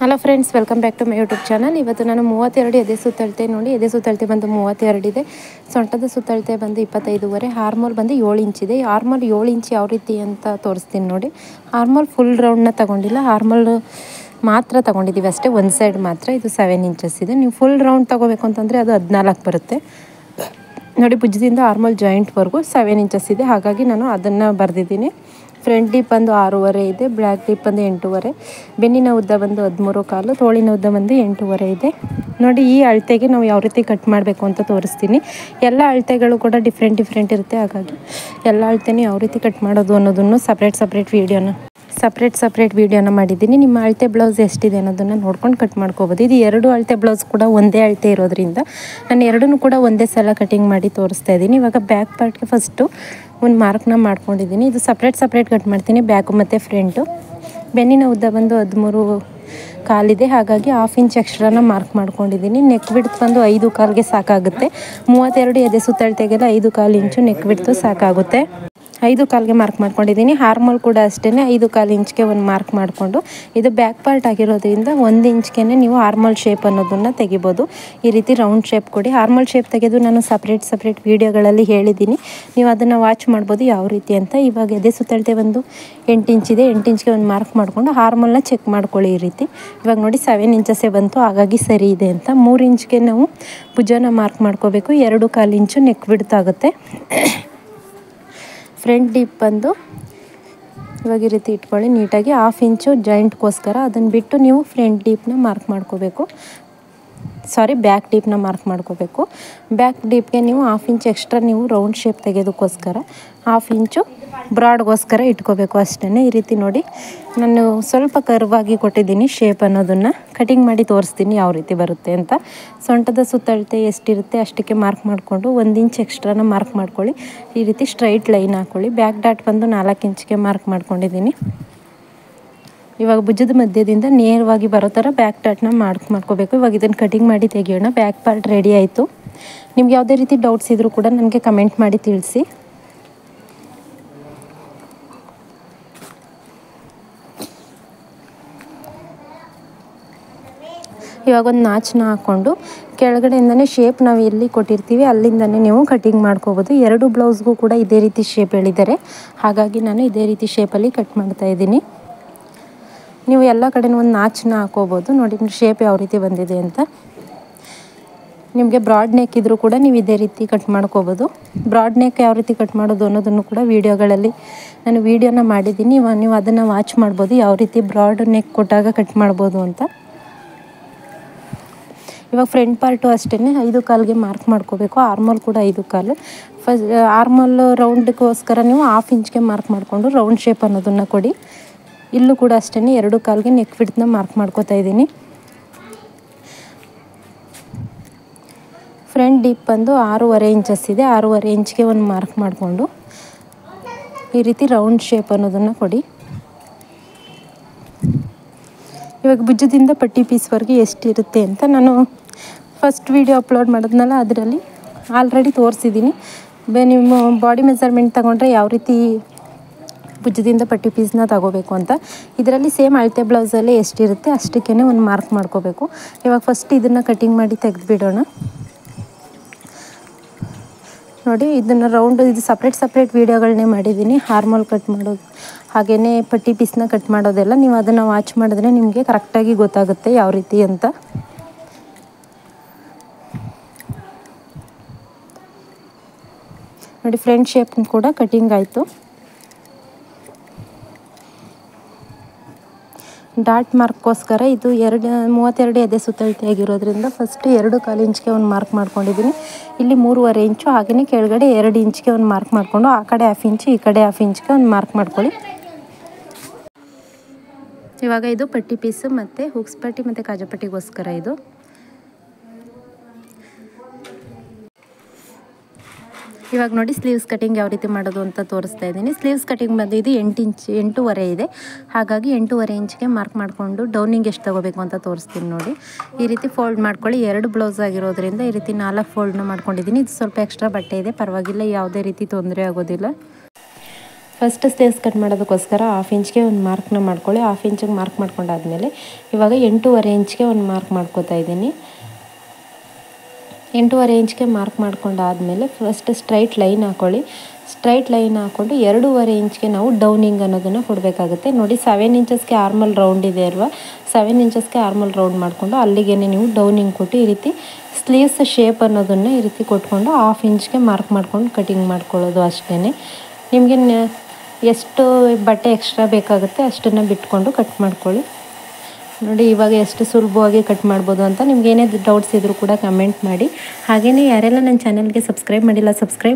Hello friends, welcome back to my YouTube channel. ಇವತ್ತು ನಾನು 32 ಎದೆ ಸುತ್ತಳತೆ ನೋಡಿ. ಎದೆ ಸುತ್ತಳತೆ ಬಂದು 32 ಇದೆ. ಸೊಂಟದ ಸುತ್ತಳತೆ ಬಂದು 25.5. ಆರ್ಮೋಲ್ ಬಂದು 7 ಇಂಚ್ ಇದೆ. ಆರ್ಮೋಲ್ 7 ಇಂಚ್ ಯಾವ ರೀತಿ ಅಂತ ತೋರಿಸ್ತೀನಿ ನೋಡಿ. ಆರ್ಮೋಲ್ ಫುಲ್ ರೌಂಡ್ನ ತಗೊಂಡಿಲ್ಲ, ಆರ್ಮೋಲ್ ಮಾತ್ರ ತಗೊಂಡಿದ್ದೀವಿ ಅಷ್ಟೇ, ಒಂದು ಸೈಡ್ ಮಾತ್ರ. ಇದು 7 ಇಂಚಸ್ ಇದೆ. ನೀವು ಫುಲ್ ರೌಂಡ್ ತಗೋಬೇಕು ಅಂತಂದರೆ ಅದು 14 ಬರುತ್ತೆ ನೋಡಿ. ಭುಜದಿಂದ ಆರ್ಮೋಲ್ ಜಾಯಿಂಟ್ವರೆಗೂ 7 ಇಂಚಸ್ ಇದೆ, ಹಾಗಾಗಿ ನಾನು ಅದನ್ನು ಬರೆದಿದ್ದೀನಿ. ಫ್ರಂಟ್ ಡೀಪ್ ಬಂದು 6.5 ಇದೆ, ಬ್ಲ್ಯಾಕ್ ಡೀಪ್ ಬಂದು 8.5, ಬೆನ್ನಿನ ಉದ್ದ ಬಂದು 13.25, ತೋಳಿನ ಉದ್ದ ಬಂದು 8.5 ಇದೆ ನೋಡಿ. ಈ ಅಳತೆಗೆ ನಾವು ಯಾವ ರೀತಿ ಕಟ್ ಮಾಡಬೇಕು ಅಂತ ತೋರಿಸ್ತೀನಿ. ಎಲ್ಲ ಅಳತೆಗಳು ಕೂಡ ಡಿಫ್ರೆಂಟ್ ಇರುತ್ತೆ, ಹಾಗಾಗಿ ಎಲ್ಲ ಅಳತೆನೂ ಯಾವ ರೀತಿ ಕಟ್ ಮಾಡೋದು ಅನ್ನೋದನ್ನು ಸಪ್ರೇಟ್ ವೀಡಿಯೋನ ಮಾಡಿದ್ದೀನಿ. ನಿಮ್ಮ ಅಳತೆ ಬ್ಲೌಸ್ ಎಷ್ಟಿದೆ ಅನ್ನೋದನ್ನು ನೋಡ್ಕೊಂಡು ಕಟ್ ಮಾಡ್ಕೋಬೋದು. ಇದು 2 ಅಳತೆ ಬ್ಲೌಸ್ ಕೂಡ ಒಂದೇ ಅಳತೆ ಇರೋದ್ರಿಂದ ನಾನು ಎರಡನ್ನೂ ಕೂಡ ಒಂದೇ ಸಲ ಕಟಿಂಗ್ ಮಾಡಿ ತೋರಿಸ್ತಾ ಇದ್ದೀನಿ. ಇವಾಗ ಬ್ಯಾಕ್ ಪಾರ್ಟ್ಗೆ ಫಸ್ಟು ಒಂದು ಮಾರ್ಕ್ನ ಮಾಡ್ಕೊಂಡಿದ್ದೀನಿ. ಇದು ಸಪ್ರೇಟ್ ಕಟ್ ಮಾಡ್ತೀನಿ, ಬ್ಯಾಕು ಮತ್ತು ಫ್ರಂಟು. ಬೆನ್ನಿನ ಉದ್ದ ಬಂದು 13.25 ಇದೆ, ಹಾಗಾಗಿ 1/2 ಇಂಚ್ ಎಕ್ಸ್ಟ್ರಾನ ಮಾರ್ಕ್ ಮಾಡ್ಕೊಂಡಿದ್ದೀನಿ. ನೆಕ್ ಬಿಡ್ತ್ ಬಂದು 5.25ಗೆ ಸಾಕಾಗುತ್ತೆ. 32 ಎದೆ ಸುತ್ತಳತೆಗೆಲ್ಲ 5.25 ಇಂಚು ನೆಕ್ ಬಿಡ್ತು ಸಾಕಾಗುತ್ತೆ. 5.25ಗೆ ಮಾರ್ಕ್ ಮಾಡ್ಕೊಂಡಿದ್ದೀನಿ. ಆರ್ಮೋಲ್ ಕೂಡ ಅಷ್ಟೇ 5.25 ಇಂಚ್ಗೆ ಒಂದು ಮಾರ್ಕ್ ಮಾಡಿಕೊಂಡು, ಇದು ಬ್ಯಾಕ್ ಪಾರ್ಟ್ ಆಗಿರೋದ್ರಿಂದ 1 ಇಂಚ್ಗೆ ನೀವು ಆರ್ಮೋಲ್ ಶೇಪ್ ಅನ್ನೋದನ್ನು ತೆಗಿಬೋದು. ಈ ರೀತಿ ರೌಂಡ್ ಶೇಪ್ ಕೊಡಿ. ಆರ್ಮೋಲ್ ಶೇಪ್ ತೆಗೆದು ನಾನು ಸಪ್ರೇಟ್ ವೀಡಿಯೋಗಳಲ್ಲಿ ಹೇಳಿದ್ದೀನಿ, ನೀವು ಅದನ್ನು ವಾಚ್ ಮಾಡ್ಬೋದು ಯಾವ ರೀತಿ ಅಂತ. ಇವಾಗ ಎದೆ ಸುತ್ತಳತೆ ಒಂದು 8 ಇಂಚ್ ಇದೆ, 8 ಇಂಚ್ಗೆ ಒಂದು ಮಾರ್ಕ್ ಮಾಡಿಕೊಂಡು ಆರ್ಮೋಲ್ನ ಚೆಕ್ ಮಾಡ್ಕೊಳ್ಳಿ ಈ ರೀತಿ. ಇವಾಗ ನೋಡಿ 7 ಇಂಚಸ್ಸೇ ಬಂತು, ಹಾಗಾಗಿ ಸರಿ ಇದೆ ಅಂತ. 3 ಇಂಚ್ಗೆ ನಾವು ಭುಜನ ಮಾರ್ಕ್ ಮಾಡ್ಕೋಬೇಕು. 2.25 ಇಂಚು ನೆಕ್ ಬಿಡ್ತಾಗುತ್ತೆ. ಫ್ರಂಟ್ ಡೀಪ್ ಬಂದು ಇವಾಗ ಈ ರೀತಿ ಇಟ್ಕೊಳ್ಳಿ ನೀಟಾಗಿ. 1/2 ಇಂಚು ಜಾಯಿಂಟ್ಗೋಸ್ಕರ, ಅದನ್ನು ಬಿಟ್ಟು ನೀವು ಫ್ರಂಟ್ ಡೀಪ್ನ ಮಾರ್ಕ್ ಮಾಡ್ಕೋಬೇಕು. ಬ್ಯಾಕ್ ಡೀಪ್ನ ಮಾರ್ಕ್ ಮಾಡ್ಕೋಬೇಕು. ಬ್ಯಾಕ್ ಡೀಪ್ಗೆ ನೀವು 1/2 ಇಂಚ್ ಎಕ್ಸ್ಟ್ರಾ ನೀವು ರೌಂಡ್ ಶೇಪ್ ತೆಗೆಯೋದಕ್ಕೋಸ್ಕರ 1/2 ಇಂಚು ಬ್ರಾಡ್ಗೋಸ್ಕರ ಇಟ್ಕೋಬೇಕು ಅಷ್ಟೇ. ಈ ರೀತಿ ನೋಡಿ, ನಾನು ಸ್ವಲ್ಪ ಕರ್ವಾಗಿ ಕೊಟ್ಟಿದ್ದೀನಿ ಶೇಪ್ ಅನ್ನೋದನ್ನು. ಕಟಿಂಗ್ ಮಾಡಿ ತೋರಿಸ್ತೀನಿ ಯಾವ ರೀತಿ ಬರುತ್ತೆ ಅಂತ. ಸೊಂಟದ ಸುತ್ತಳತೆ ಎಷ್ಟಿರುತ್ತೆ ಅಷ್ಟಕ್ಕೆ ಮಾರ್ಕ್ ಮಾಡಿಕೊಂಡು 1 ಇಂಚ್ ಎಕ್ಸ್ಟ್ರಾನ ಮಾರ್ಕ್ ಮಾಡ್ಕೊಳ್ಳಿ. ಈ ರೀತಿ ಸ್ಟ್ರೈಟ್ ಲೈನ್ ಹಾಕ್ಕೊಳ್ಳಿ. ಬ್ಯಾಕ್ ಡಾಟ್ ಬಂದು 4 ಇಂಚ್ಗೆ ಮಾರ್ಕ್ ಮಾಡ್ಕೊಂಡಿದ್ದೀನಿ. ಇವಾಗ ಭುಜದ ಮಧ್ಯದಿಂದ ನೇರವಾಗಿ ಬರೋ ಥರ ಬ್ಯಾಕ್ ಡಾಟ್ನ ಮಾರ್ಕ್ ಮಾಡ್ಕೋಬೇಕು. ಇವಾಗ ಇದನ್ನು ಕಟಿಂಗ್ ಮಾಡಿ ತೆಗಿಯೋಣ. ಬ್ಯಾಕ್ ಪಾರ್ಟ್ ರೆಡಿ ಆಯಿತು. ನಿಮ್ಗೆ ಯಾವುದೇ ರೀತಿ ಡೌಟ್ಸ್ ಇದ್ದರೂ ಕೂಡ ನನಗೆ ಕಮೆಂಟ್ ಮಾಡಿ ತಿಳಿಸಿ. ಇವಾಗ ಒಂದು ನಾಚನ್ನ ಹಾಕ್ಕೊಂಡು ಕೆಳಗಡೆಯಿಂದನೇ ಶೇಪ್ ನಾವು ಎಲ್ಲಿ ಕೊಟ್ಟಿರ್ತೀವಿ ಅಲ್ಲಿಂದನೇ ನೀವು ಕಟಿಂಗ್ ಮಾಡ್ಕೋಬೋದು. 2 ಬ್ಲೌಸ್ಗೂ ಕೂಡ ಇದೇ ರೀತಿ ಶೇಪ್ ಹೇಳಿದ್ದಾರೆ, ಹಾಗಾಗಿ ನಾನು ಇದೇ ರೀತಿ ಶೇಪಲ್ಲಿ ಕಟ್ ಮಾಡ್ತಾಯಿದ್ದೀನಿ. ನೀವು ಎಲ್ಲ ಕಡೆನೂ ಒಂದು ನಾಚನ್ನ ಹಾಕೋಬೋದು. ನೋಡಿ ಶೇಪ್ ಯಾವ ರೀತಿ ಬಂದಿದೆ ಅಂತ. ನಿಮಗೆ ಬ್ರಾಡ್ ನೆಕ್ ಇದ್ದರೂ ಕೂಡ ನೀವು ಇದೇ ರೀತಿ ಕಟ್ ಮಾಡ್ಕೋಬೋದು. ಬ್ರಾಡ್ ನೆಕ್ ಯಾವ ರೀತಿ ಕಟ್ ಮಾಡೋದು ಅನ್ನೋದನ್ನು ಕೂಡ ವೀಡಿಯೋಗಳಲ್ಲಿ ನಾನು ವೀಡಿಯೋನ ಮಾಡಿದ್ದೀನಿ. ನೀವು ಅದನ್ನು ವಾಚ್ ಮಾಡ್ಬೋದು, ಯಾವ ರೀತಿ ಬ್ರಾಡ್ ನೆಕ್ ಕೊಟ್ಟಾಗ ಕಟ್ ಮಾಡ್ಬೋದು ಅಂತ. ಇವಾಗ ಫ್ರಂಟ್ ಪಾರ್ಟು ಅಷ್ಟೇ 5.25ಗೆ ಮಾರ್ಕ್ ಮಾಡ್ಕೋಬೇಕು. ಆರ್ಮೋಲ್ ಕೂಡ 5.25. ಫಸ್ಟ್ ಆರ್ಮೋಲ್ ರೌಂಡ್ಗೋಸ್ಕರ ನೀವು 1/2 ಇಂಚ್ಗೆ ಮಾರ್ಕ್ ಮಾಡಿಕೊಂಡು ರೌಂಡ್ ಶೇಪ್ ಅನ್ನೋದನ್ನು ಕೊಡಿ. ಇಲ್ಲೂ ಕೂಡ ಅಷ್ಟೇ 2.25ಗೆ ನೆಕ್ ವಿಡ್ತ್ನ ಮಾರ್ಕ್ ಮಾಡ್ಕೋತಾ ಇದ್ದೀನಿ. ಫ್ರಂಟ್ ಡೀಪ್ ಬಂದು 6.25 ಇಂಚಸ್ ಇದೆ. 6.25 ಇಂಚ್ಗೆ ಒಂದು ಮಾರ್ಕ್ ಮಾಡಿಕೊಂಡು ಈ ರೀತಿ ರೌಂಡ್ ಶೇಪ್ ಅನ್ನೋದನ್ನು ಕೊಡಿ. ಇವಾಗ ಭುಜದಿಂದ ಪಟ್ಟಿ ಪೀಸ್ವರೆಗೆ ಎಷ್ಟಿರುತ್ತೆ ಅಂತ ನಾನು ಫಸ್ಟ್ ವೀಡಿಯೋ ಅಪ್ಲೋಡ್ ಮಾಡಿದ್ನಲ್ಲ ಅದರಲ್ಲಿ ಆಲ್ರೆಡಿ ತೋರಿಸಿದ್ದೀನಿ. ನಿಮ್ಮ ಬಾಡಿ ಮೆಜರ್ಮೆಂಟ್ ತೊಗೊಂಡ್ರೆ ಯಾವ ರೀತಿ ಭುಜದಿಂದ ಪಟ್ಟಿ ಪೀಸ್ನ ತಗೋಬೇಕು ಅಂತ. ಇದರಲ್ಲಿ ಸೇಮ್ ಅಳತೆ ಬ್ಲೌಸಲ್ಲಿ ಎಷ್ಟಿರುತ್ತೆ ಅಷ್ಟಕ್ಕೇ ಒಂದು ಮಾರ್ಕ್ ಮಾಡ್ಕೋಬೇಕು. ಇವಾಗ ಫಸ್ಟ್ ಇದನ್ನು ಕಟಿಂಗ್ ಮಾಡಿ ತೆಗೆದುಬಿಡೋಣ. ನೋಡಿ ಇದನ್ನು ರೌಂಡ್ ಇದು ಸಪ್ರೇಟ್ ವೀಡಿಯೋಗಳನ್ನೇ ಮಾಡಿದ್ದೀನಿ. ಆರ್ಮೋಲ್ ಕಟ್ ಮಾಡೋದು ಹಾಗೆಯೇ ಪಟ್ಟಿ ಪೀಸ್ನ ಕಟ್ ಮಾಡೋದೆಲ್ಲ ನೀವು ಅದನ್ನು ವಾಚ್ ಮಾಡಿದ್ರೆ ನಿಮಗೆ ಕರೆಕ್ಟಾಗಿ ಗೊತ್ತಾಗುತ್ತೆ ಯಾವ ರೀತಿ ಅಂತ. ನೋಡಿ ಫ್ರಂಟ್ ಶೇಪ್ ಕೂಡ ಕಟಿಂಗ್ ಆಯಿತು. ಡಾಟ್ ಮಾರ್ಕ್ಗೋಸ್ಕರ ಇದು 32 ಎದೆ ಸುತ್ತಳತೆ ಆಗಿರೋದ್ರಿಂದ ಫಸ್ಟ್ 2.25 ಇಂಚ್ಗೆ ಒಂದು ಮಾರ್ಕ್ ಮಾಡ್ಕೊಂಡಿದ್ದೀನಿ. ಇಲ್ಲಿ 3.25 ಇಂಚು, ಹಾಗೆಯೇ ಕೆಳಗಡೆ 2 ಇಂಚ್ಗೆ ಒಂದು ಮಾರ್ಕ್ ಮಾಡಿಕೊಂಡು ಆ ಕಡೆ 1/2 ಇಂಚು ಈ ಕಡೆ 1/2 ಇಂಚ್ಗೆ ಒಂದು ಮಾರ್ಕ್ ಮಾಡ್ಕೊಳ್ಳಿ. ಇವಾಗ ಇದು ಪಟ್ಟಿ ಪೀಸು ಮತ್ತು ಹುಕ್ಸ್ ಪಟ್ಟಿ ಮತ್ತು ಕಾಜಾಪಟ್ಟಿಗೋಸ್ಕರ ಇದು. ಇವಾಗ ನೋಡಿ ಸ್ಲೀವ್ಸ್ ಕಟಿಂಗ್ ಯಾವ ರೀತಿ ಮಾಡೋದು ಅಂತ ತೋರಿಸ್ತಾ ಇದ್ದೀನಿ. ಸ್ಲೀವ್ಸ್ ಕಟಿಂಗ್ ಬಂದು ಇದು 8.25 ಇದೆ, ಹಾಗಾಗಿ 8.25 ಇಂಚ್ಗೆ ಮಾರ್ಕ್ ಮಾಡಿಕೊಂಡು ಡೌನಿಂಗ್ ಎಷ್ಟು ತೊಗೋಬೇಕು ಅಂತ ತೋರಿಸ್ತೀನಿ ನೋಡಿ. ಈ ರೀತಿ ಫೋಲ್ಡ್ ಮಾಡ್ಕೊಳ್ಳಿ. 2 ಬ್ಲೌಸ್ ಆಗಿರೋದ್ರಿಂದ ಈ ರೀತಿ 4 ಫೋಲ್ಡ್ನ ಮಾಡ್ಕೊಂಡಿದ್ದೀನಿ. ಇದು ಸ್ವಲ್ಪ ಎಕ್ಸ್ಟ್ರಾ ಬಟ್ಟೆ ಇದೆ, ಪರವಾಗಿಲ್ಲ, ಯಾವುದೇ ರೀತಿ ತೊಂದರೆ ಆಗೋದಿಲ್ಲ. ಫಸ್ಟ್ ಸ್ಲೇವ್ಸ್ ಕಟ್ ಮಾಡೋದಕ್ಕೋಸ್ಕರ 1/2 ಇಂಚ್ಗೆ ಒಂದು ಮಾರ್ಕ್ನ ಮಾಡ್ಕೊಳ್ಳಿ. 1/2 ಇಂಚಿಗೆ ಮಾರ್ಕ್ ಮಾಡ್ಕೊಂಡಾದ್ಮೇಲೆ ಇವಾಗ 8.5 ಇಂಚ್ಗೆ ಒಂದು ಮಾರ್ಕ್ ಮಾಡ್ಕೋತಾ ಇದ್ದೀನಿ. 8.5 ಇಂಚ್ಗೆ ಮಾರ್ಕ್ ಮಾಡ್ಕೊಂಡಾದ್ಮೇಲೆ ಫಸ್ಟ್ ಸ್ಟ್ರೈಟ್ ಲೈನ್ ಹಾಕ್ಕೊಳ್ಳಿ. ಸ್ಟ್ರೈಟ್ ಲೈನ್ ಹಾಕ್ಕೊಂಡು 2.5 ಇಂಚ್ಗೆ ನಾವು ಡೌನಿಂಗ್ ಅನ್ನೋದನ್ನು ಕೊಡಬೇಕಾಗುತ್ತೆ. ನೋಡಿ 7 ಇಂಚಸ್ಗೆ ಆರ್ಮಲ್ ರೌಂಡ್ ಇದೆ ಅಲ್ವಾ, 7 ಇಂಚಸ್ಗೆ ಆರ್ಮಲ್ ರೌಂಡ್ ಮಾಡಿಕೊಂಡು ಅಲ್ಲಿಗೆ ನೀವು ಡೌನಿಂಗ್ ಕೊಟ್ಟು ಈ ರೀತಿ ಸ್ಲೀವ್ಸ್ ಶೇಪ್ ಅನ್ನೋದನ್ನು ಈ ರೀತಿ ಕೊಟ್ಕೊಂಡು 1/2 ಇಂಚ್ಗೆ ಮಾರ್ಕ್ ಮಾಡ್ಕೊಂಡು ಕಟಿಂಗ್ ಮಾಡ್ಕೊಳ್ಳೋದು ಅಷ್ಟೇ. ನಿಮಗೆ ಎಷ್ಟು ಬಟ್ಟೆ ಎಕ್ಸ್ಟ್ರಾ ಬೇಕಾಗುತ್ತೆ ಅಷ್ಟನ್ನು ಬಿಟ್ಕೊಂಡು ಕಟ್ ಮಾಡ್ಕೊಳ್ಳಿ. ನೋಡಿ ಇವಾಗ ಎಷ್ಟು ಸುಲಭವಾಗಿ ಕಟ್ ಮಾಡ್ಬೋದು ಅಂತ. ನಿಮ್ಗೆ ಏನೇ ಡೌಟ್ಸ್ ಇದ್ದರೂ ಕೂಡ ಕಮೆಂಟ್ ಮಾಡಿ. ಹಾಗೆಯೇ ಯಾರೆಲ್ಲ ನನ್ನ ಚಾನಲ್ಗೆ ಸಬ್ಸ್ಕ್ರೈಬ್ ಮಾಡಿಲ್ಲ ಸಬ್ಸ್ಕ್ರೈಬ್